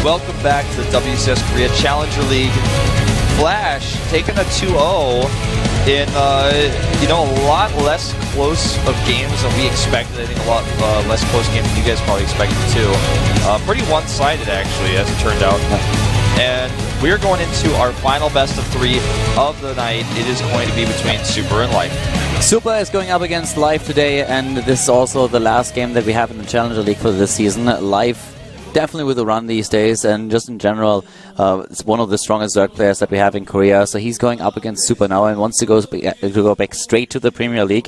Welcome back to the WCS Korea Challenger League. Flash taking a 2-0 in a lot less close of games than we expected. I think a lot less close games than you guys probably expected too. Pretty one-sided actually, as it turned out. And we're going into our final best of 3 of the night. It is going to be between Super and Life. Super is going up against Life today, and this is also the last game that we have in the Challenger League for this season. Life definitely with a run these days, and just in general, it's one of the strongest Zerg players that we have in Korea. So he's going up against Super now and wants to go back straight to the Premier League.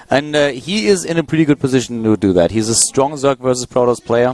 And he is in a pretty good position to do that. He's a strong Zerg versus Protoss player.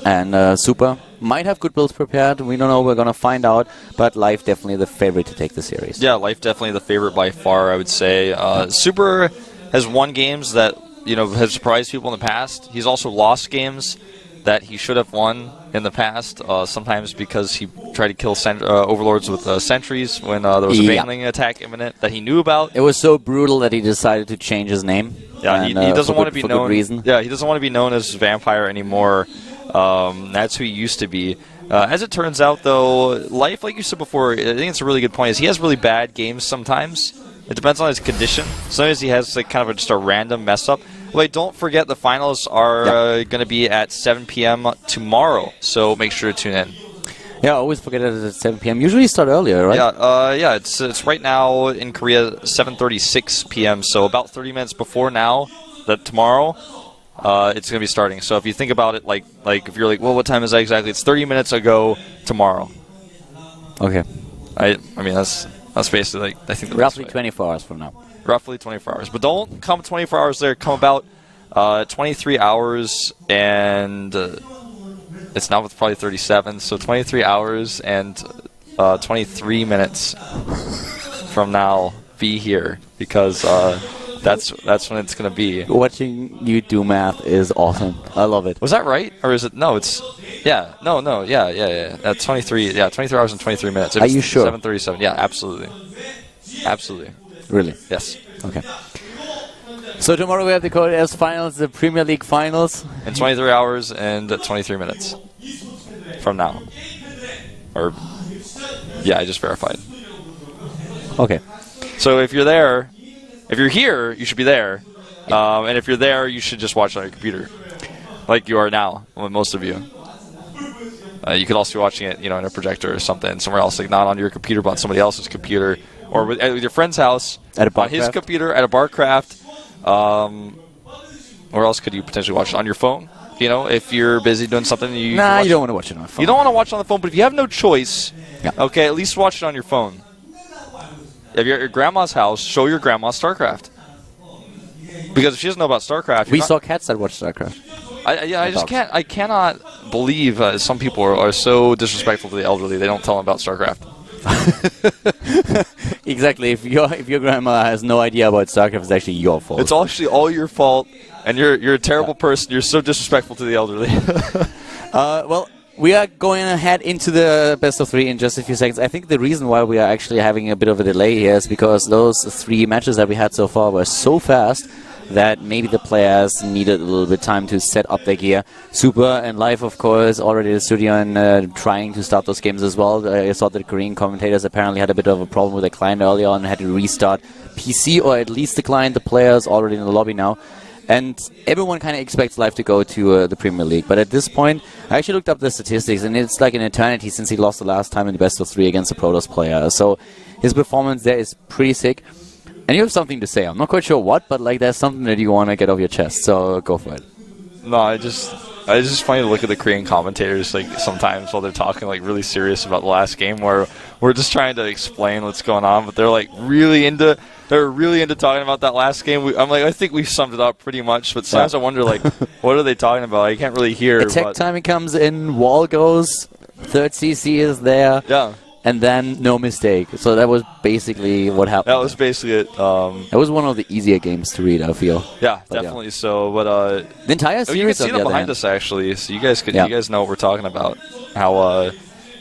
And Super might have good builds prepared. We don't know. We're going to find out. But Life definitely the favorite to take the series. Yeah, Life definitely the favorite by far, I would say. Super has won games that have surprised people in the past. He's also lost games that he should have won in the past, sometimes because he tried to kill overlords with sentries when there was a Baneling attack imminent that he knew about. It was so brutal that he decided to change his name. Yeah, he doesn't want to be known. Yeah, he doesn't want to be known as Vampire anymore. That's who he used to be. As it turns out, though, Life, like you said before, I think it's a really good point. Is he has really bad games sometimes. It depends on his condition. Sometimes he has like kind of just a random mess up. Wait, don't forget the finals are going to be at 7 p.m. tomorrow, so make sure to tune in. Yeah, I always forget it at 7 p.m. Usually start earlier, right? Yeah, it's right now in Korea 7:36 p.m. So about 30 minutes before now, that tomorrow, it's going to be starting. So if you think about it, like if you're like, well, what time is that exactly? It's 30 minutes ago tomorrow. Okay. I mean that's basically like I think roughly 24 hours from now. Roughly 24 hours. But don't come 24 hours there. Come about 23 hours and it's now probably 37. So 23 hours and 23 minutes from now. Be here because that's when it's going to be. Watching you do math is awesome. I love it. Was that right? Or is it? No, it's... Yeah. No. Yeah. 23 hours and 23 minutes. Are you sure? 7:37. Yeah, absolutely. Absolutely. Really? Yes. Okay. So tomorrow we have the WCS Finals, the Premier League Finals. In 23 hours and 23 minutes from now. Or, yeah, I just verified. Okay. So if you're there, if you're here, you should be there. And if you're there, you should just watch it on your computer. Like you are now, most of you. You could also be watching it, in a projector or something, somewhere else, like not on your computer, but on somebody else's computer. Or with your friend's house, on his computer, at a Barcraft. Where else could you potentially watch it? On your phone? If you're busy doing something. You don't want to watch it on the phone. You don't want to watch it on the phone, but if you have no choice, okay, at least watch it on your phone. If you're at your grandma's house, show your grandma StarCraft. Because if she doesn't know about StarCraft... We saw cats that watch StarCraft. I cannot believe some people are so disrespectful to the elderly. They don't tell them about StarCraft. Exactly. If your grandma has no idea about StarCraft, it's actually your fault. It's actually all your fault, and you're a terrible person. You're so disrespectful to the elderly. Well, we are going to head into the best of 3 in just a few seconds. I think the reason why we are actually having a bit of a delay here is because those 3 matches that we had so far were so fast that maybe the players needed a little bit of time to set up their gear. Super and Live, of course, already in the studio and trying to start those games as well. I saw that the Korean commentators apparently had a bit of a problem with their client earlier on and had to restart PC, or at least the client. The players already in the lobby now. And everyone kind of expects Live to go to the Premier League. But at this point, I actually looked up the statistics, and it's like an eternity since he lost the last time in the best of 3 against a Protoss player. So his performance there is pretty sick. And you have something to say. I'm not quite sure what, but there's something that you want to get off your chest. So go for it. No, it's just funny to look at the Korean commentators sometimes while they're talking really serious about the last game, where we're just trying to explain what's going on, but they're really into talking about that last game. I think we've summed it up pretty much, but sometimes I wonder what are they talking about? I can't really hear. Attack timing comes in, wall goes, third CC is there. Yeah. And then no mistake. So that was basically what happened. That was basically it. That was one of the easier games to read, I feel. Yeah, definitely so. But the entire series, you can see them behind us actually, so you guys know what we're talking about. How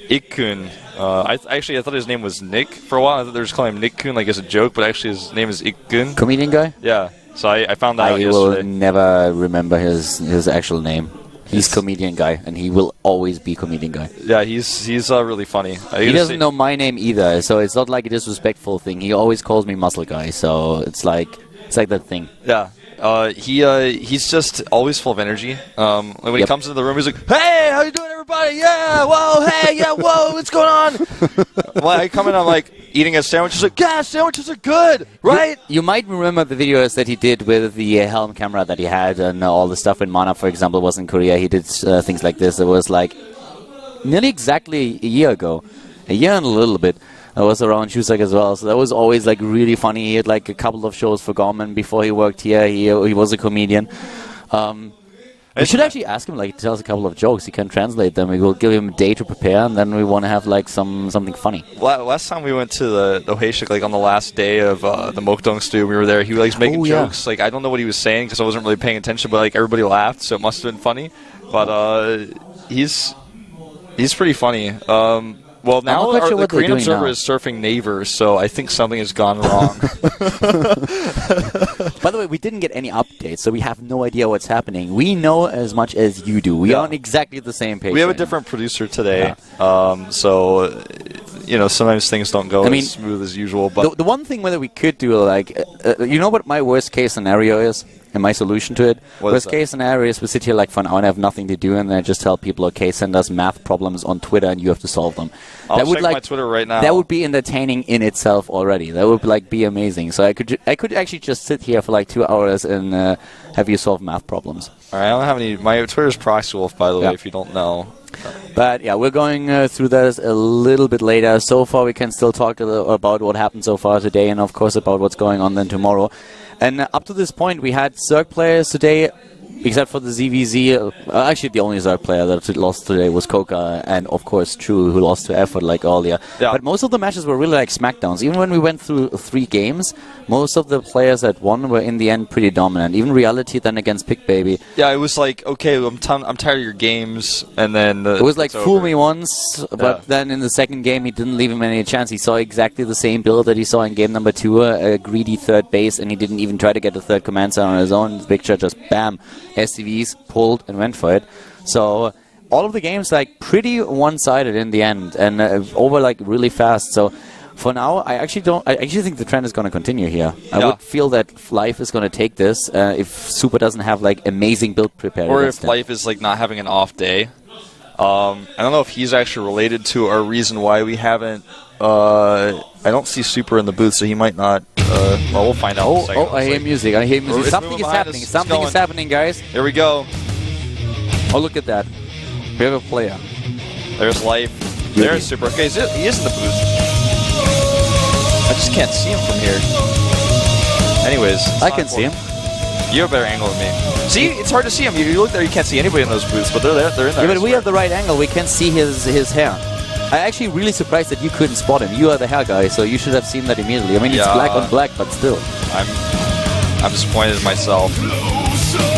Ik-kun, I thought his name was Nick for a while. I thought they were just calling him Nick-kun as a joke, but actually his name is Ik-kun. Comedian guy? Yeah. So I found that out yesterday. I will never remember his actual name. He's comedian guy, and he will always be comedian guy. Yeah, he's really funny. He doesn't know my name either, so it's not like a disrespectful thing. He always calls me Muscle Guy, so it's like that thing. Yeah. He's just always full of energy. When he comes into the room, he's like, "Hey, how you doing, everybody? Yeah, whoa, hey, yeah, whoa, what's going on?" When I come in, I'm like eating a sandwich. He's like, "Yeah, sandwiches are good, right?" You might remember the videos that he did with the helm camera that he had, and all the stuff when Mana, for example, was in Korea. He did things like this. It was like nearly exactly a year ago, a year and a little bit. I was around Chuseok as well, so that was always like really funny. He had like a couple of shows for GOM, and before he worked here, he was a comedian. We should actually ask him like to tell us a couple of jokes. He can translate them. We will give him a day to prepare, and then we want to have like something funny. Last time we went to the Hoeshik, like on the last day of the Mokdong stew, we were there. He was like making jokes. Like I don't know what he was saying because I wasn't really paying attention, but like everybody laughed, so it must have been funny. But he's pretty funny. Well, now the Korean Observer is surfing Naver, so I think something has gone wrong. By the way, we didn't get any updates, so we have no idea what's happening. We know as much as you do. We are on exactly the same page. We have a different producer today, so sometimes things don't go as smooth as usual. But the one thing whether we could do, like, you know what my worst case scenario is? And my solution to it? Worst case scenario is we sit here like for an hour and have nothing to do, and then I just tell people, okay, send us math problems on Twitter and you have to solve them. I'll check my Twitter right now. That would be entertaining in itself already. That would like be amazing. So I could actually just sit here for like 2 hours and have you solve math problems. All right, I don't have any. My Twitter's ProxyWolf, by the way, if you don't know. But yeah, we're going through that a little bit later. So far, we can still talk about what happened so far today, and of course about what's going on then tomorrow. And up to this point, we had Zerg players today, except for the ZVZ. Actually, the only Zerg player that lost today was Koka, and of course True, who lost to Effort like earlier. Yeah. But most of the matches were really like smackdowns. Even when we went through 3 games, most of the players that won were in the end pretty dominant. Even Reality then against Pick Baby. Yeah, it was like, okay, I'm tired of your games, and then it was like fool me once, but then in the second game he didn't leave him any chance. He saw exactly the same build that he saw in game number 2, a greedy third base, and he didn't even try to get a third command center on his own. The picture just bam, SCVs pulled and went for it. So all of the games like pretty one-sided in the end, and over like really fast. So for now, I actually think the trend is going to continue here. I would feel that Life is going to take this if Super doesn't have like amazing build prepared. Or if Life is like not having an off day. I don't know if he's actually related to our reason why we haven't. I don't see Super in the booth, so he might not. Well, we'll find out. I hear music. I hear music. Something is happening. Something is happening, guys. Here we go. Oh, look at that. We have a player. There's Life. There's Super. Okay, he is in the booth. I just can't see him from here. Anyways, I can see him. You have a better angle than me. See, it's hard to see him. You look there, you can't see anybody in those booths, but they're there. They're in there. Yeah, but we have the right angle. We can see his hair. I'm actually really surprised that you couldn't spot him. You are the hair guy, so you should have seen that immediately. I mean, it's black on black, but still. I'm disappointed in myself.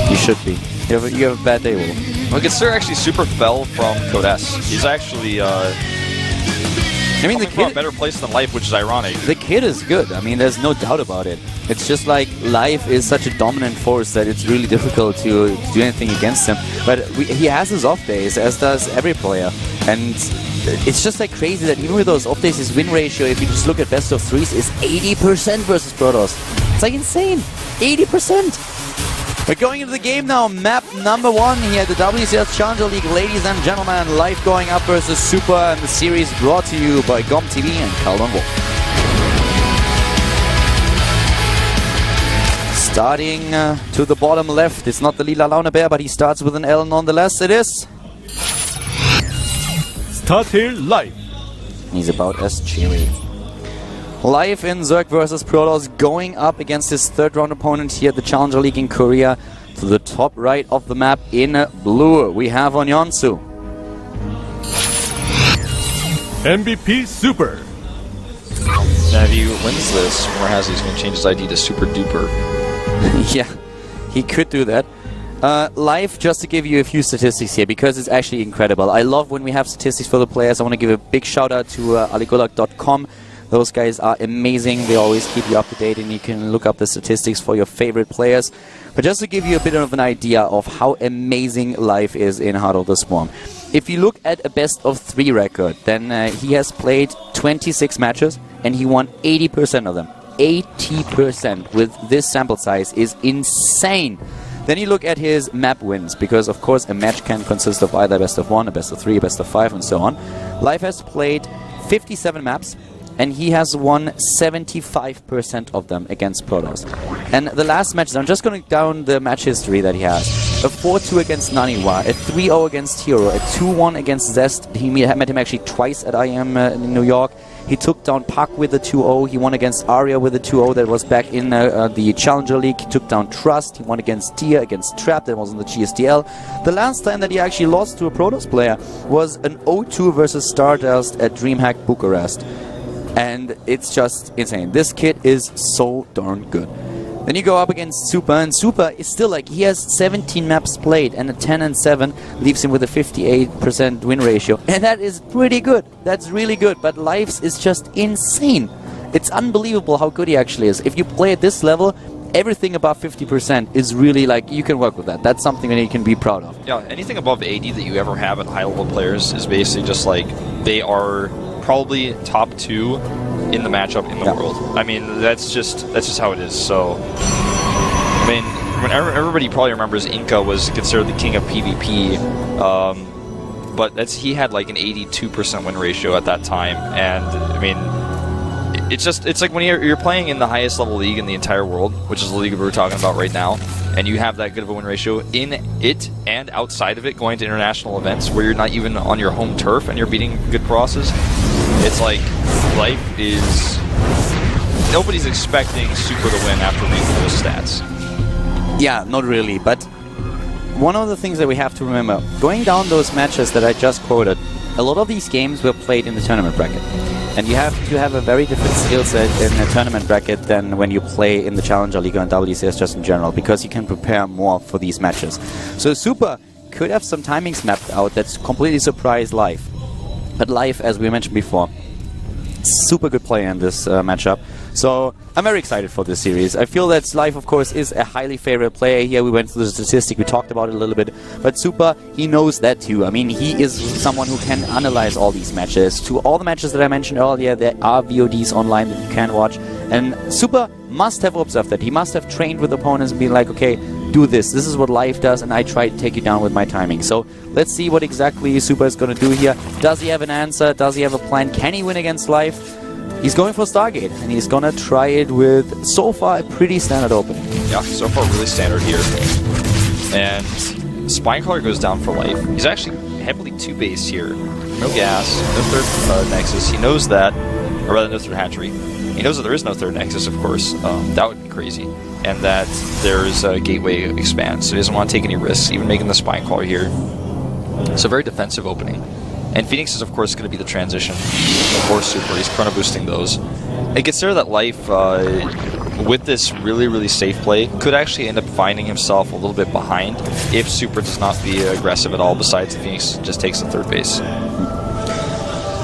You should be. You have a bad day, Will. Well, consider actually Super fell from Code S. He's actually I mean, the kid from a better place than Life, which is ironic. The kid is good. I mean, there's no doubt about it. It's just like Life is such a dominant force that it's really difficult to do anything against him. But he has his off days, as does every player. And it's just like crazy that even with those off days, his win ratio, if you just look at best of 3s, is 80% versus Protoss. It's like insane. 80%. We're going into the game now. Map number 1 here at the WCS Challenger League. Ladies and gentlemen, Life going up versus Super, and the series brought to you by GOMTV and Caldon Wolf. Starting to the bottom left, it's not the Lila Laune Bear, but he starts with an L nonetheless. It is Start here Life. He's about as cheery. Live in Zerg versus Protoss, going up against his third round opponent here at the Challenger League in Korea. To the top right of the map in blue, we have Onyeonsu. MVP Super. Now if he wins this, Murhazi's going to change his ID to Super Duper. Yeah, he could do that. Live, just to give you a few statistics here, because it's actually incredible. I love when we have statistics for the players. I want to give a big shout out to aligolak.com. Those guys are amazing. They always keep you up to date, and you can look up the statistics for your favorite players. But just to give you a bit of an idea of how amazing life is in Heart of the Swarm. If you look at a best-of-3 record, then he has played 26 matches, and he won 80% of them. 80% with this sample size is insane. Then you look at his map wins, because of course a match can consist of either best-of-1, a best-of-3, a best-of-5, and so on. Life has played 57 maps, and he has won 75% of them against Protoss. And the last matches, I'm just going down the match history that he has. A 4-2 against Naniwa, a 3-0 against Hero, a 2-1 against Zest. He met him actually twice at IM in New York. He took down Puck with a 2-0. He won against Arya with a 2-0. That was back in the Challenger League. He took down Trust. He won against Tia, against Trap. That was in the GSDL. The last time that he actually lost to a Protoss player was an 0-2 versus Stardust at DreamHack Bucharest. And it's just insane. This kid is so darn good. Then you go up against Super, and Super is still like, he has 17 maps played, and a 10-7 leaves him with a 58% win ratio. And that is pretty good. That's really good. But Life's is just insane. It's unbelievable how good he actually is. If you play at this level, everything above 50% is really like, you can work with that. That's something that you can be proud of. Yeah, anything above 80 that you ever have in high-level players is basically just like, they are probably top 2 in the matchup in the world. I mean, that's just how it is. So, I mean, when everybody probably remembers Inca was considered the king of PvP, but he had like an 82% win ratio at that time, and I mean, it's like when you're playing in the highest level league in the entire world, which is the league we're talking about right now, and you have that good of a win ratio in it and outside of it, going to international events where you're not even on your home turf and you're beating good crosses. It's like, life is... Nobody's expecting Super to win after making those stats. Yeah, not really, but one of the things that we have to remember, going down those matches that I just quoted, a lot of these games were played in the tournament bracket. And you have to have a very different skill set in a tournament bracket than when you play in the Challenger League and WCS just in general, because you can prepare more for these matches. So Super could have some timings mapped out that's completely surprised Life. But Life, as we mentioned before, super good player in this matchup. So I'm very excited for this series. I feel that Life, of course, is a highly favorite player here. We went through the statistic, we talked about it a little bit. But Super, he knows that too. I mean, he is someone who can analyze all these matches. To all the matches that I mentioned earlier, there are VODs online that you can watch. And Super must have observed that. He must have trained with opponents and been like, okay, do this. This is what Life does, and I try to take you down with my timing. So let's see what exactly Super is going to do here. Does he have an answer? Does he have a plan? Can he win against Life? He's going for Stargate, and he's going to try it with, so far, a pretty standard opening. Yeah, so far really standard here. And Spinecrawler goes down for Life. He's actually heavily 2-based here. No gas, no third Nexus. He knows that, or rather no third hatchery. He knows that there is no third Nexus, of course. That would be crazy. And that there's a gateway expand, so he doesn't want to take any risks, even making the Spinecrawler here. So very defensive opening. And Phoenix is, of course, going to be the transition for Super. He's chrono boosting those. And consider that Life, with this really, really safe play, could actually end up finding himself a little bit behind if Super does not be aggressive at all, besides Phoenix just takes the third base.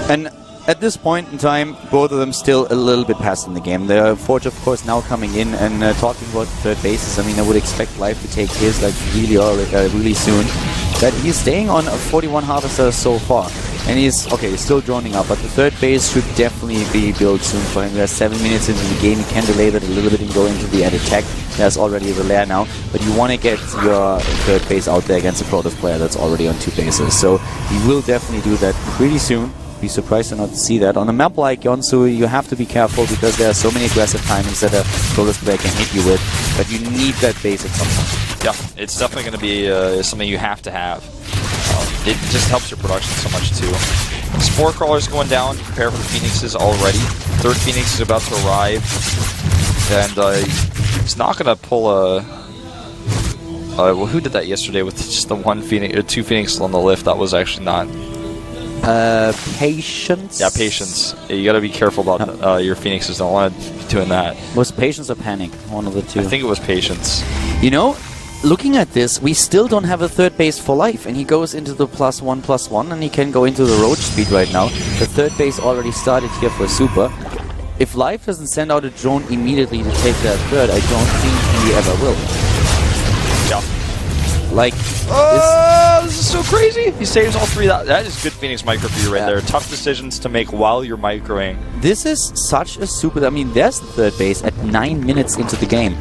And at this point in time, both of them still a little bit past in the game. The Forge, of course, now coming in and talking about third bases. I mean, I would expect Life to take his like really early, really soon. But he's staying on 41 harvesters so far. And he's still droning up, but the third base should definitely be built soon for him. There's 7 minutes into the game, you can delay that a little bit and go into the added tech. There's already the lair now, but you want to get your third base out there against a Protoss player that's already on 2 bases. So he will definitely do that pretty soon. Be surprised to not see that. On a map like Yonsu, you have to be careful because there are so many aggressive timings that a Protoss player can hit you with, but you need that base at some point. Yeah, it's definitely going to be something you have to have. It just helps your production so much too. Spore Crawler's going down, prepare for the Phoenixes already. Third Phoenix is about to arrive. And he's not going to pull a... well, who did that yesterday with just the one Phoenix, or 2 Phoenixes on the lift? That was actually not... Patience? Yeah, Patience. You gotta be careful about your Phoenixes. Don't want to be doing that. Was Patience or Panic? One of the two. I think it was Patience. You know, looking at this, we still don't have a third base for Life, and he goes into the +1/+1, and he can go into the roach speed right now. The third base already started here for Super. if Life doesn't send out a drone immediately to take that third, I don't think he ever will. Yeah. Like, this is so crazy. He saves all three. That is good Phoenix micro for you right there. Tough decisions to make while you're microing. this is such a super... I mean, there's the third base at 9 minutes into the game.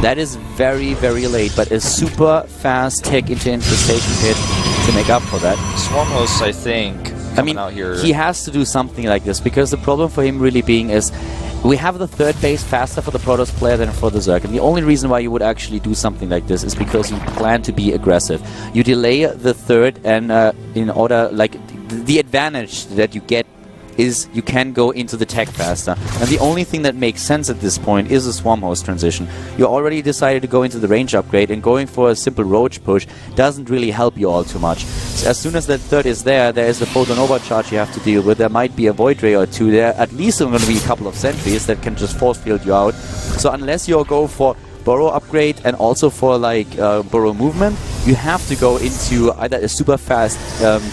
That is very, very late, but a super fast tech into infestation hit to make up for that. Swarm hosts, I think, out here. He has to do something like this, because the problem for him really being is we have the third base faster for the Protoss player than for the Zerg. And the only reason why you would actually do something like this is because you plan to be aggressive. You delay the third, and in order, like, the advantage that you get is you can go into the tech faster. And the only thing that makes sense at this point is a Swarm Host transition. You already decided to go into the range upgrade, and going for a simple Roach push doesn't really help you all too much. So as soon as that third is there is the Photon Overcharge you have to deal with. There might be a Void Ray or two there. At least there are going to be a couple of sentries that can just force field you out. So unless you go for Burrow upgrade and also for like Burrow movement, you have to go into either a super fast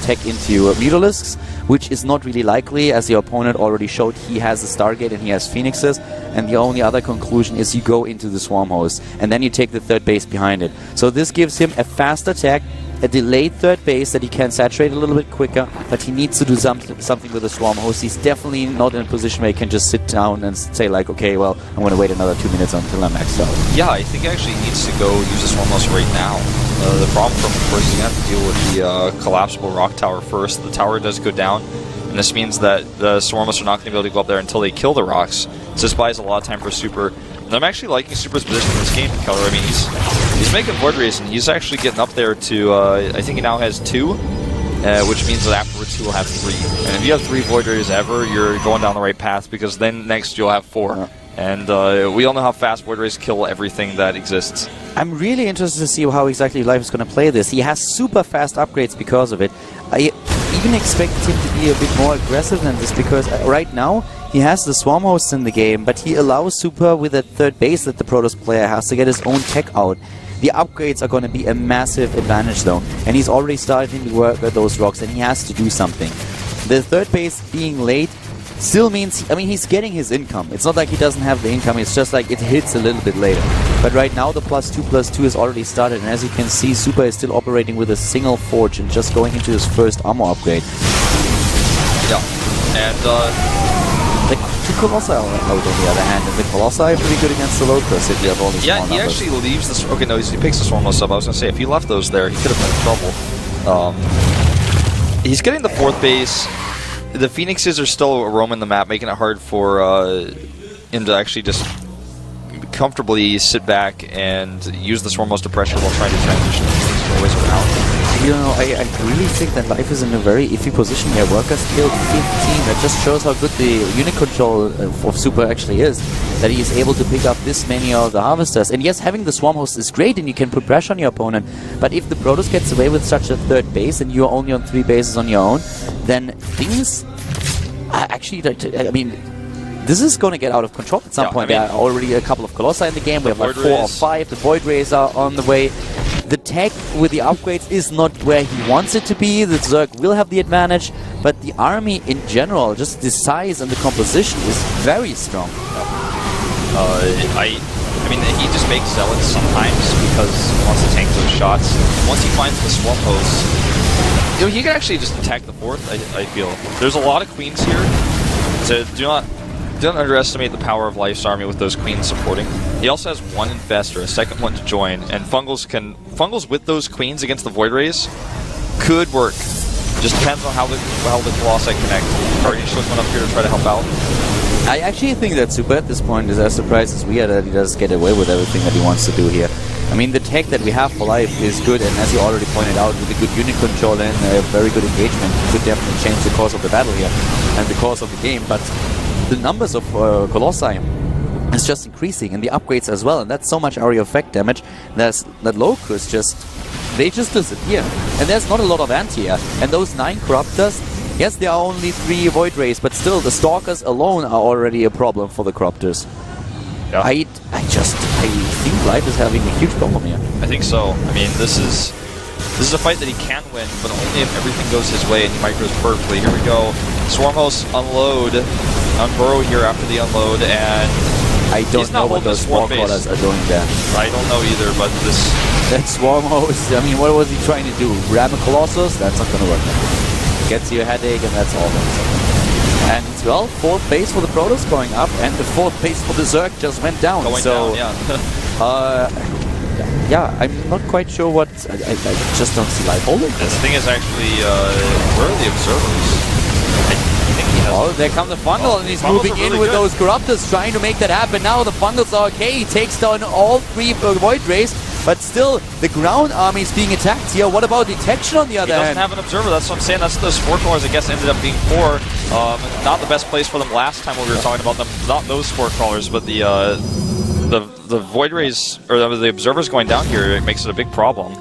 tech into Mutalisks, which is not really likely, as your opponent already showed he has a Stargate and he has Phoenixes, and the only other conclusion is you go into the Swarm Host, and then you take the third base behind it. So this gives him a fast attack, a delayed third base that he can saturate a little bit quicker, but he needs to do something with the Swarm Host. He's definitely not in a position where he can just sit down and say like, okay, well, I'm going to wait another 2 minutes until I'm maxed out. Yeah, I think actually he needs to go use the Swarm Host right now. The problem from him, of course, he's going to have to deal with the collapsible rock tower first. The tower does go down, and this means that the Swarm Hosts are not going to be able to go up there until they kill the rocks. So this buys a lot of time for Super. And I'm actually liking Super's position in this game, Keller. I mean, he's making Void Rays, and he's actually getting up there to, I think he now has 2, which means that afterwards he will have 3. And if you have 3 Void Rays ever, you're going down the right path, because then next you'll have 4. Yeah. And we all know how fast Void Rays kill everything that exists. I'm really interested to see how exactly Life is going to play this. He has super fast upgrades because of it. I even expected him to be a bit more aggressive than this, because right now he has the Swarm Hosts in the game, but he allows Super with that third base that the Protoss player has to get his own tech out. The upgrades are going to be a massive advantage though, and he's already starting to work with those rocks, and he has to do something. The third base being late still means, I mean, he's getting his income. It's not like he doesn't have the income, it's just like it hits a little bit later. But right now the +2/+2 has already started, and as you can see, Super is still operating with a single Forge and just going into his first armor upgrade. Yeah, and the 2 Colossi out on the other hand, and the Colossi are pretty good against the Locust if you have all these small numbers. Actually leaves this. Okay, no, he picks the Swarm Host up. I was going to say, if he left those there, he could have been in trouble. He's getting the 4th base. The Phoenixes are still roaming the map, making it hard for him to actually just comfortably sit back and use the Swarm Host to pressure while trying to transition things always around. You know, I really think that Life is in a very iffy position here. Workers killed 15. That just shows how good the unit control of Super actually is. That he is able to pick up this many of the Harvesters. And yes, having the Swarm Host is great and you can put pressure on your opponent. But if the Protoss gets away with such a third base and you're only on 3 bases on your own, then things are actually, I mean, this is going to get out of control at some point. There are already a couple of Colossi in the game. We have like 4 or 5. The Void Rays are on the way. The tech with the upgrades is not where he wants it to be. The Zerg will have the advantage, but the army in general, just the size and the composition is very strong. I mean, he just makes Zealots sometimes because he wants to tank those shots. Once he finds the Swarm Host, you know, he can actually just attack the 4th, I feel. There's a lot of Queens here, so don't underestimate the power of Life's army with those Queens supporting. He also has 1 Infestor, a 2nd one to join, and Fungals with those Queens against the Void Rays could work. Just depends on how the Colossi connect. Guardian Shield went up here to try to help out. I actually think that Super at this point is as surprised as we are that he does get away with everything that he wants to do here. I mean, the tech that we have for Life is good, and as you already pointed out, with a good unit control and a very good engagement, could definitely change the course of the battle here and the course of the game. But the numbers of Colossi is just increasing, and the upgrades as well, and that's so much area effect damage that Locust they just disappear. And there's not a lot of anti-air. And those 9 Corruptors, yes, there are only 3 Void Rays, but still, the Stalkers alone are already a problem for the Corruptors. Yeah. I think Life is having a huge problem here. I think so. I mean, this is a fight that he can win, but only if everything goes his way and he micros perfectly. Here we go. Swarm Hosts unload. unburrow here after the unload, and I don't he's not know what holding those his fourth small base. crawlers are doing there. I don't know either, but this... That swarm host, I mean, what was he trying to do? Ram a Colossus? That's not going to work. Gets you a headache, and that's all. And, well, 4th base for the Protoss going up, and the 4th base for the Zerg just went down. Going down, yeah. Yeah, I'm not quite sure what... I just don't see Life holding The this. thing is actually, where are the observers? I think he has... Oh, there comes the Fundle, and he's Fundles moving are in really with good. those Corruptors, trying to make that happen. Now the Fundles are okay. He takes down all 3 Void Rays, but still, the ground army is being attacked here. What about detection on the He other doesn't hand? have an observer, that's what I'm saying. That's those 4 crawlers, I guess, ended up being 4. Not the best place for them last time when we were talking about them. Not those 4 crawlers, but the Void Rays, or the observers going down here, it makes it a big problem.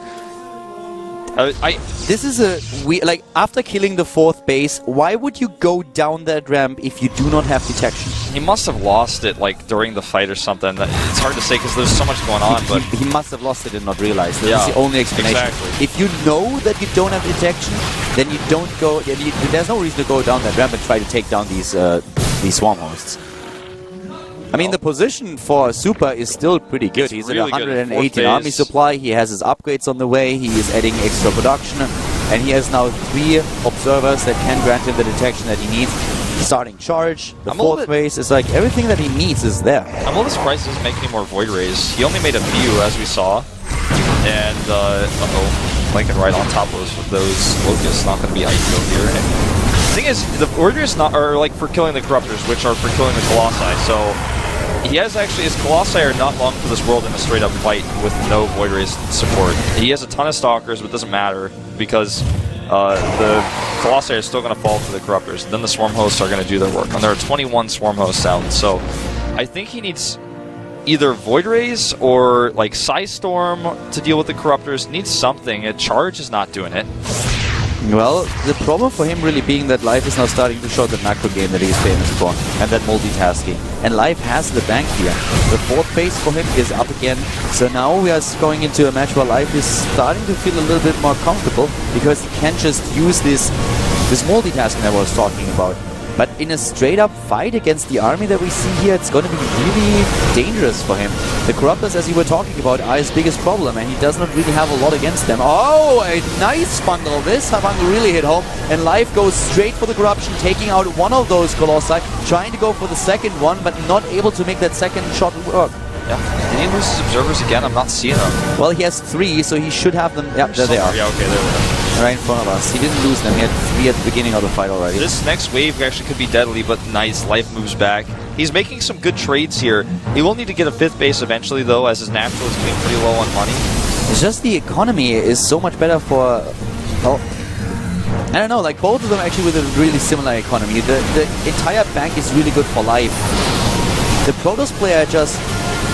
This is a like after killing the 4th base, why would you go down that ramp if you do not have detection? He must have lost it like during the fight or something. It's hard to say because there's so much going on, but He must have lost it and not realized. This Yeah, is the only explanation. exactly. If you know that you don't have detection, then you don't go. There's no reason to go down that ramp and try to take down these swarm hosts. I mean, the position for Super is still pretty good. He's really at good. 108 4th in army base. supply. He has his upgrades on the way. He is adding extra production. And he has now 3 observers that can grant him the detection that he needs. Starting charge, the I'm a little 4th bit- base is like everything that he needs is there. I'm a little surprised he doesn't make any more Void Rays. He only made a few, as we saw. And, Lincoln right on top of those Locusts, not going to be ideal here. And the thing is, the Void Rays are like for killing the Corruptors, which are for killing the Colossi, so... He has actually, his Colossi are not long for this world in a straight-up fight with no Void Rays support. He has a ton of Stalkers, but it doesn't matter, because the Colossi are still going to fall to the Corruptors. Then the Swarm Hosts are going to do their work. And there are 21 Swarm Hosts out, so I think he needs either Void Rays or like Psy Storm to deal with the Corruptors. Needs something. A Charge is not doing it. Well, the problem for him really being that Life is now starting to show the macro game that he's famous for, and that multitasking. And Life has the bank here. The 4th phase for him is up again, so now we are going into a match where Life is starting to feel a little bit more comfortable, because he can just use this multitasking that I was talking about. But in a straight-up fight against the army that we see here, it's going to be really dangerous for him. The Corruptors, as you were talking about, are his biggest problem, and he does not really have a lot against them. Oh, a nice bundle. This bundle really hit home, and Life goes straight for the Corruption, taking out one of those Colossi, trying to go for the second one, but not able to make that second shot work. Yeah. Did he lose his observers again? I'm not seeing them. Well, he has 3, so he should have them. Yeah, there they are. Yeah, okay, there they are. Right in front of us. He didn't lose them. He had 3 at the beginning of the fight already. This next wave actually could be deadly, but nice. Life moves back. He's making some good trades here. He will need to get a 5th base eventually, though, as his natural is getting pretty low on money. It's just the economy is so much better for... Well, I don't know, like both of them actually with a really similar economy. The entire bank is really good for Life. The Protoss player just...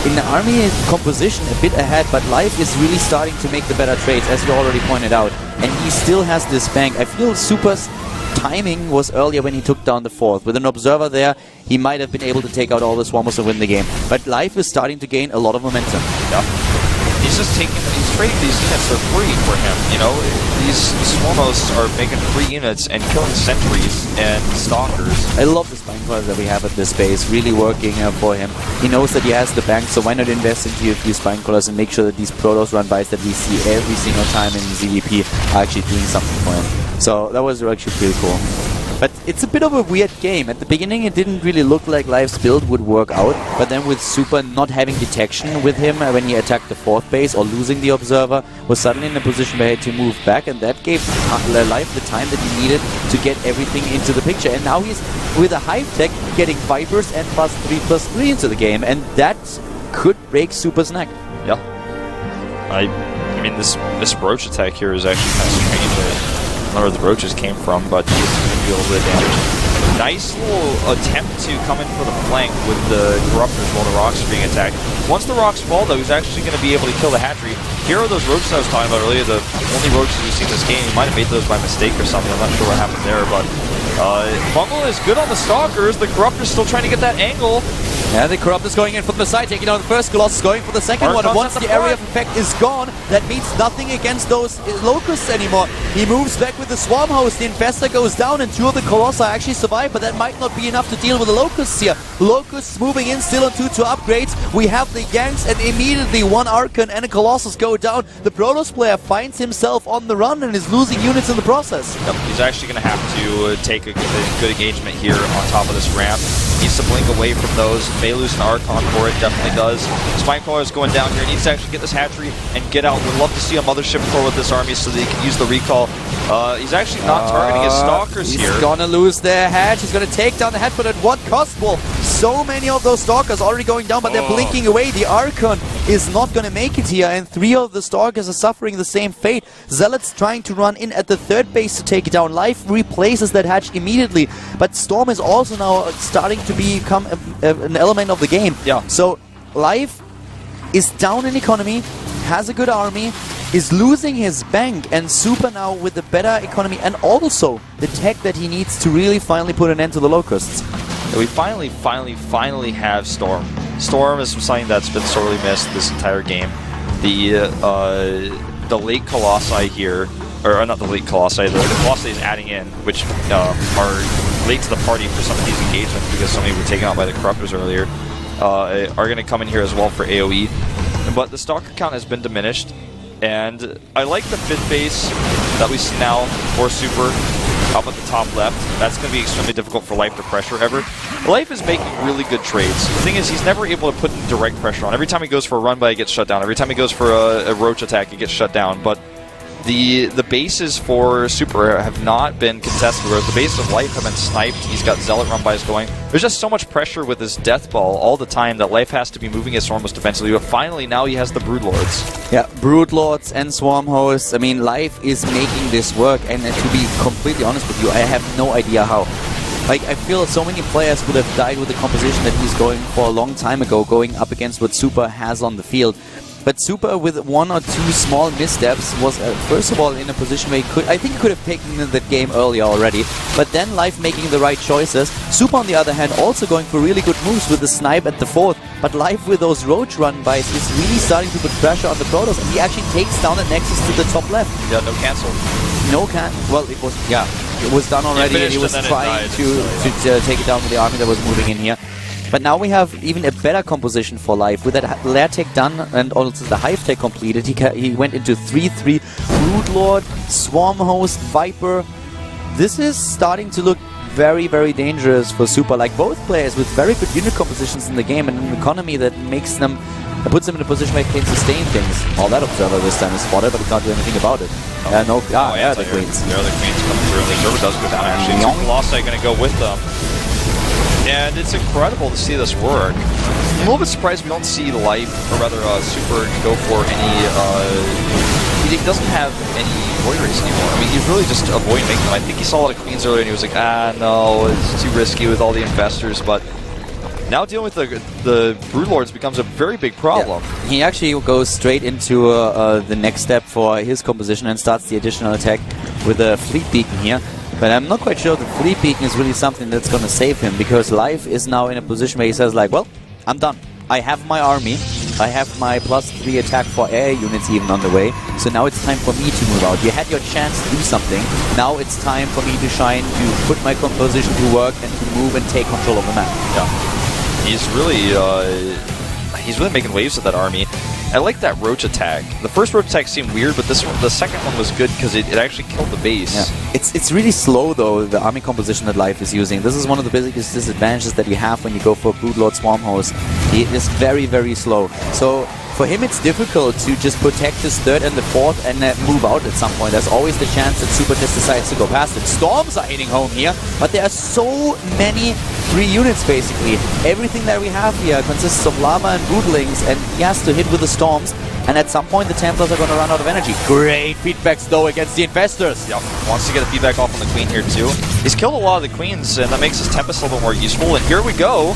In the army composition a bit ahead, but Life is really starting to make the better trades, as you already pointed out. And he still has this bank. I feel Super's timing was earlier when he took down the 4th. With an observer there, he might have been able to take out all the Swarmers and win the game. But Life is starting to gain a lot of momentum. Yeah. He's just he's trading these units for free for him, you know? These Swarmos are making free units and killing sentries and stalkers. I love the spine colors that we have at this base, really working for him. He knows that he has the bank, so why not invest into a few spine colors and make sure that these Protoss run-bys that we see every single time in ZVP are actually doing something for him. So that was actually pretty cool. But it's a bit of a weird game. At the beginning it didn't really look like Life's build would work out, but then with Super not having detection with him when he attacked the 4th base or losing the Observer, was suddenly in a position where he had to move back, and that gave Life the time that he needed to get everything into the picture. And now he's, with a Hive Tech, getting Vipers and +3/+3 into the game, and that could break Super's neck. Yeah. I mean, this Roach attack here is actually kind of strange. I don't know where the Roaches came from, but he's going to be a little bit of damage. Nice little attempt to come in for the flank with the Corruptors while the Rocks are being attacked. Once the Rocks fall, though, he's actually going to be able to kill the Hatchery. Here are those Roaches I was talking about earlier, the only Roaches we've seen this game. He might have made those by mistake or something. I'm not sure what happened there, but Fungal is good on the Stalkers. The Corruptor's still trying to get that angle. Yeah, the Corruptor's going in from the side, taking down the first Colossus, going for the second one. And once the area of effect is gone, that means nothing against those Locusts anymore. He moves back with the Swarm Host. The Infestor goes down and 2 of the Colossi actually survive, but that might not be enough to deal with the Locusts here. Locusts moving in still on 2 upgrades. We have the Yanks and immediately 1 Archon and a Colossus go down. The Protoss player finds himself on the run and is losing units in the process. Yep, he's actually going to have to take a good engagement here on top of this ramp. Needs to blink away from those. May lose an Archon for it, definitely does. Spinecrawler is going down here. Needs to actually get this hatchery and get out. Would love to see a Mothership core with this army so that he can use the recall. He's actually not targeting his Stalkers here. He's gonna lose their hatch. He's gonna take down the hatch, but at what cost? Well, so many of those Stalkers already going down, but they're blinking away. The Archon is not gonna make it here, and 3 of the Stalkers are suffering the same fate. Zealot's trying to run in at the 3rd base to take it down. Life replaces that hatch immediately, but Storm is also now starting to become an element of the game. Yeah. So Life is down in economy, has a good army, is losing his bank, and Super now with the better economy and also the tech that he needs to really finally put an end to the Locusts. We finally have Storm. Storm is something that's been sorely missed this entire game. The late Colossi here, or not the late Colossi, the Colossi is adding in, which are late to the party for some of these engagements because so many were taken out by the Corruptors earlier, are going to come in here as well for AoE. But the Stalker count has been diminished, and I like the 5th base that we see now for Super up at the top left. That's going to be extremely difficult for Life to pressure ever. Life is making really good trades. The thing is, he's never able to put direct pressure on. Every time he goes for a run by, it gets shut down. Every time he goes for a roach attack, it gets shut down. But the bases for Super have not been contested, whereas the bases of Life have been sniped. He's got Zealot run bys going. There's just so much pressure with his Death Ball all the time that Life has to be moving his Swarm Host defensively, but finally now he has the Broodlords. Yeah, Broodlords and Swarm Hosts. I mean, Life is making this work, and to be completely honest with you, I have no idea how. Like, I feel so many players would have died with the composition that he's going for a long time ago, going up against what Super has on the field. But Super, with 1 or 2 small missteps, was first of all in a position where he could, I think he could have taken the game earlier already. But then Life making the right choices. Super, on the other hand, also going for really good moves with the snipe at the 4th. But Life with those roach run bys is really starting to put pressure on the Protoss, and he actually takes down the Nexus to the top left. Yeah, no cancel. No can. Well, it was, yeah, it was done already, and he was trying to take it down with the army that was moving in here. But now we have even a better composition for Life. With that Lair Tech done and also the Hive Tech completed, he went into 3-3, Broodlord, Swarm Host, Viper. This is starting to look very, very dangerous for Super. Like, both players with very good unit compositions in the game and an economy that makes them, puts them in a position where they can sustain things. All that Observer this time is spotted, but he can't do anything about it. The Queens. There are the Queens coming through, and the Observer does go down actually. Two Colossi going to go with them. And it's incredible to see this work. I'm a little bit surprised we don't see Life, or rather Super, go for any... He doesn't have any Void Rays anymore. I mean, he's really just avoiding making them. I think he saw a lot of Queens earlier and he was like, no, it's too risky with all the investors. But now dealing with the Broodlords becomes a very big problem. Yeah. He actually goes straight into the next step for his composition and starts the additional attack with a Fleet Beacon here. But I'm not quite sure the Fleet Beacon is really something that's going to save him, because Life is now in a position where he says, like, well, I'm done. I have my army. I have my +3 attack for air units even on the way. So now it's time for me to move out. You had your chance to do something. Now it's time for me to shine, to put my composition to work and to move and take control of the map. Yeah. He's really making waves with that army. I like that roach attack. The first roach attack seemed weird, but this one, the second one was good because it actually killed the base. Yeah. It's really slow though, the army composition that Life is using. This is one of the biggest disadvantages that you have when you go for Broodlord Swarm Host. It is very, very slow. So for him it's difficult to just protect his 3rd and the 4th and move out at some point. There's always the chance that Super just decides to go past it. Storms are hitting home here, but there are so many free units basically. Everything that we have here consists of lava and broodlings, and he has to hit with the storms, and at some point the Templars are going to run out of energy. Great feedbacks though against the Infestors. Yep, wants to get a feedback off on the Queen here too. He's killed a lot of the Queens, and that makes his Tempest a little bit more useful, and here we go.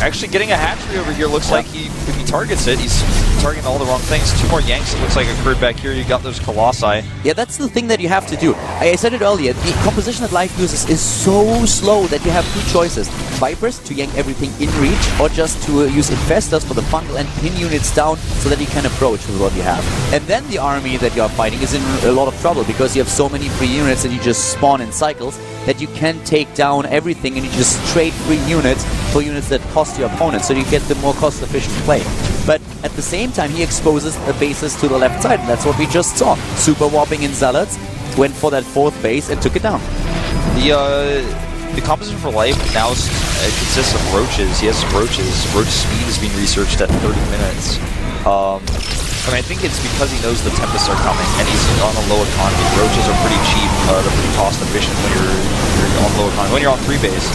Actually getting a hatchery over here. Looks like if he targets it, he's targeting all the wrong things. 2 more Yanks, it looks like, occurred back here. You got those Colossi. Yeah, that's the thing that you have to do. I said it earlier, the composition that Life uses is so slow that you have 2 choices. Vipers to yank everything in reach, or just to use Infestors for the fungal and pin units down so that you can approach with what you have. And then the army that you're fighting is in a lot of trouble because you have so many free units that you just spawn in cycles that you can take down everything and you just trade free units for units that cost your opponent, so you get the more cost-efficient play. But at the same time, he exposes the bases to the left side, and that's what we just saw. Super warping in Zealots, went for that 4th base and took it down. The composition for Life now consists of roaches. He has some roaches. Roach speed is being researched at 30 minutes. I mean, I think it's because he knows the Tempests are coming, and he's on a low economy. Roaches are pretty cheap. They're pretty cost efficient when you're on low economy. When you're on 3 base,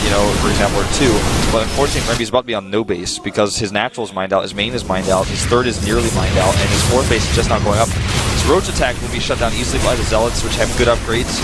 you know, for example, or 2. But unfortunately, remember, he's about to be on no base because his natural is mined out, his main is mined out, his 3rd is nearly mined out, and his 4th base is just not going up. His Roach attack will be shut down easily by the Zealots, which have good upgrades.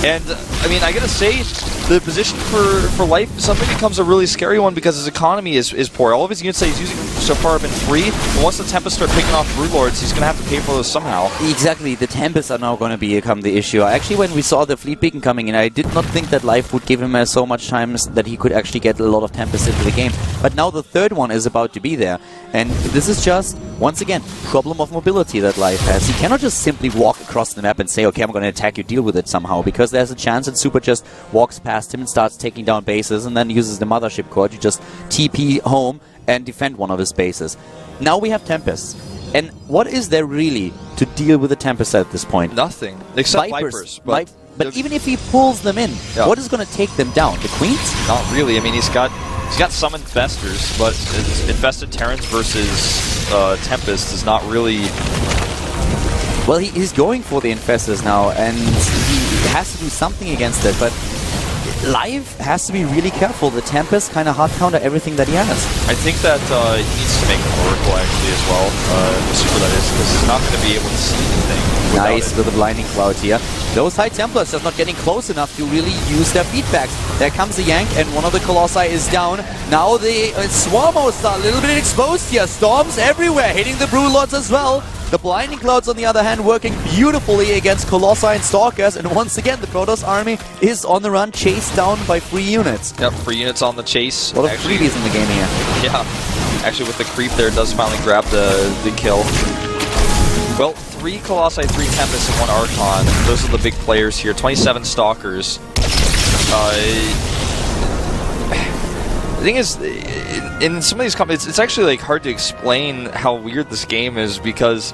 And, I mean, I gotta say, the position for Life suddenly becomes a really scary one because his economy is poor. All of his units that he's using so far have been free, but once the Tempests start picking off Broodlords, he's gonna have to pay for those somehow. Exactly, the Tempests are now gonna become the issue. Actually, when we saw the Fleet Beacon coming in, I did not think that Life would give him so much time that he could actually get a lot of Tempests into the game. But now the 3rd one is about to be there. And this is just, once again, problem of mobility that Life has. He cannot just simply walk across the map and say, okay, I'm going to attack you, deal with it somehow, because there's a chance that Super just walks past him and starts taking down bases and then uses the Mothership core to just TP home and defend one of his bases. Now we have Tempests. And what is there really to deal with the Tempest at this point? Nothing. Except Vipers. But even if he pulls them in, what is going to take them down? The Queens? Not really. I mean, he's got some Infestors, but Infested Terrans versus Tempest is not really... Well, he's going for the Infestors now, and he has to do something against it, but Live has to be really careful. The Tempest kind of hard counter everything that he has. I think that he needs to make an Oracle actually as well, the Super that is, because he's not going to be able to see anything. Nice with the Blinding Cloud here. Those High Templars just not getting close enough to really use their feedbacks. There comes a Yank, and one of the Colossi is down. Now the Swarmos are a little bit exposed here. Storms everywhere, hitting the Broodlords as well. The Blinding Clouds, on the other hand, working beautifully against Colossi and Stalkers, and once again, the Protoss army is on the run, chased down by free units. Yep, free units on the chase. A lot of freebies in the game here. Yeah, actually with the creep there, does finally grab the kill. Well, 3 Colossi, 3 Tempests, and 1 Archon. Those are the big players here. 27 Stalkers. The thing is, in some of these companies, it's actually like hard to explain how weird this game is because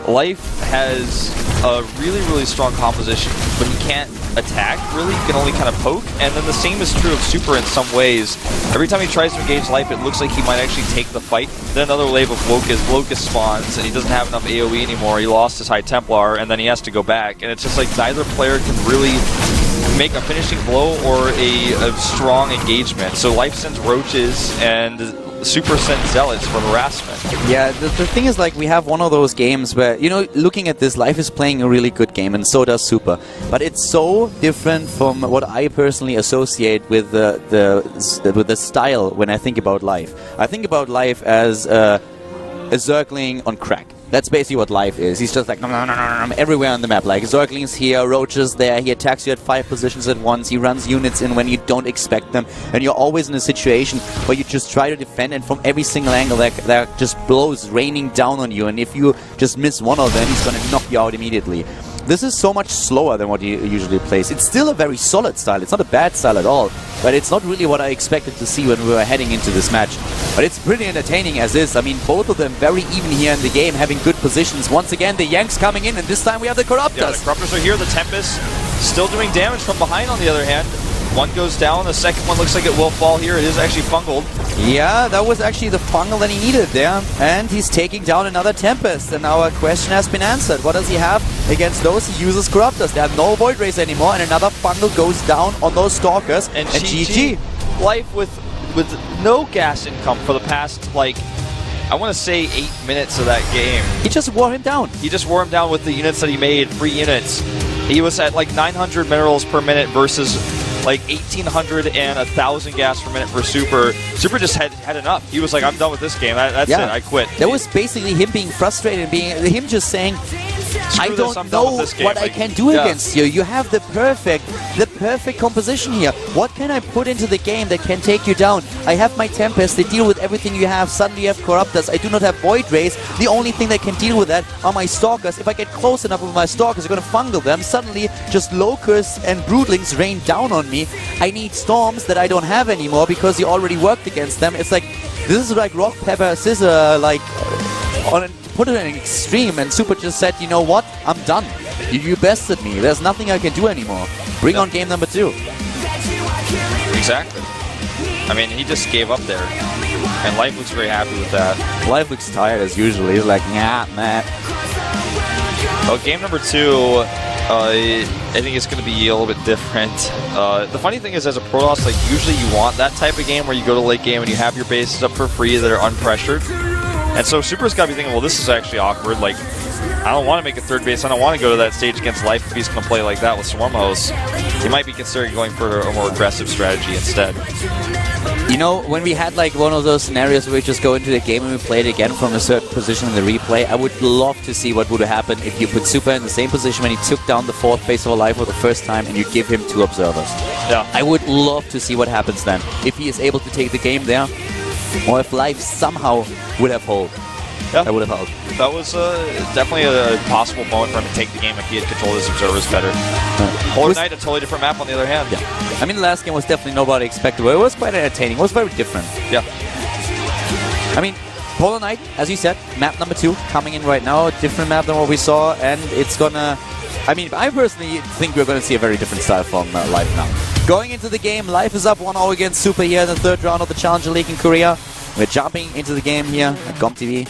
Life has a really, really strong composition, but he can't attack, really. He can only kind of poke, and then the same is true of Super in some ways. Every time he tries to engage Life, it looks like he might actually take the fight. Then another wave of Locust spawns, and he doesn't have enough AoE anymore. He lost his High Templar, and then he has to go back. And it's just like neither player can really make a finishing blow or a strong engagement. So Life sends Roaches, and Super sends Zealots for harassment. Yeah, the thing is, like, we have one of those games where, you know, looking at this, Life is playing a really good game, and so does Super. But it's so different from what I personally associate with the style when I think about Life. I think about Life as a Zergling on crack. That's basically what Life is. He's just like everywhere on the map. Like Zerglings here, Roaches there. He attacks you at 5 positions at once. He runs units in when you don't expect them. And you're always in a situation where you just try to defend, and from every single angle there just blows raining down on you. And if you just miss one of them, he's going to knock you out immediately. This is so much slower than what he usually plays. It's still a very solid style. It's not a bad style at all. But it's not really what I expected to see when we were heading into this match. But it's pretty entertaining as is. I mean, both of them very even here in the game, having good positions. Once again, the Yanks coming in, and this time we have the Corruptors. Yeah, the Corruptors are here. The Tempest still doing damage from behind, on the other hand. One goes down. The second one looks like it will fall here. It is actually fungled. Yeah, that was actually the fungal that he needed there. And he's taking down another Tempest. And our question has been answered. What does he have against those? He uses Corruptors. They have no Void Race anymore. And another fungal goes down on those Stalkers. And GG. Life with no gas income for the past, like, I want to say 8 minutes of that game. He just wore him down. He just wore him down with the units that he made, free units. He was at like 900 minerals per minute versus like 1,800 and 1,000 gas per minute for Super. Super just had enough. He was like, I'm done with this game. That's it. I quit. That was basically him being frustrated, him just saying, I don't know what I can do against you. You have the perfect composition here. What can I put into the game that can take you down? I have my Tempest. They deal with everything you have. Suddenly you have Corruptors. I do not have Void Rays. The only thing that can deal with that are my Stalkers. If I get close enough with my Stalkers, I'm going to fungal them. Suddenly, just Locusts and Broodlings rain down on me. I need Storms that I don't have anymore because you already worked against them. It's like, this is like rock, paper, scissor, like, put it in an extreme, and Super just said, you know what, I'm done. You bested me. There's nothing I can do anymore. Bring on game number 2. Exactly. I mean, he just gave up there. And Life looks very happy with that. Life looks tired as usual. He's like, nah, man. Well, game number 2, I think it's going to be a little bit different. The funny thing is, as a Protoss, like, usually you want that type of game where you go to late game and you have your bases up for free that are unpressured. And so Super's got to be thinking, well, this is actually awkward. Like, I don't want to make a third base. I don't want to go to that stage against Life if he's going to play like that with Swarm Hosts. He might be considering going for a more aggressive strategy instead. You know, when we had like one of those scenarios where we just go into the game and we play it again from a certain position in the replay, I would love to see what would have happened if you put Super in the same position when he took down the 4th base of Life for the first time and you give him 2 observers. Yeah. I would love to see what happens then. If he is able to take the game there, or if Life somehow would have hold. Yeah. That would have helped. That was definitely a possible moment for him to take the game if he had controlled his observers better. Polar Knight, a totally different map on the other hand. Yeah. I mean, the last game was definitely nobody expected, but it was quite entertaining. It was very different. Yeah. I mean, Polar Knight, as you said, map number 2 coming in right now, different map than what we saw, and it's gonna... I mean, I personally think we're going to see a very different style from Life now. Going into the game, Life is up 1-0 against Super here in the 3rd round of the Challenger League in Korea. We're jumping into the game here at GOMTV.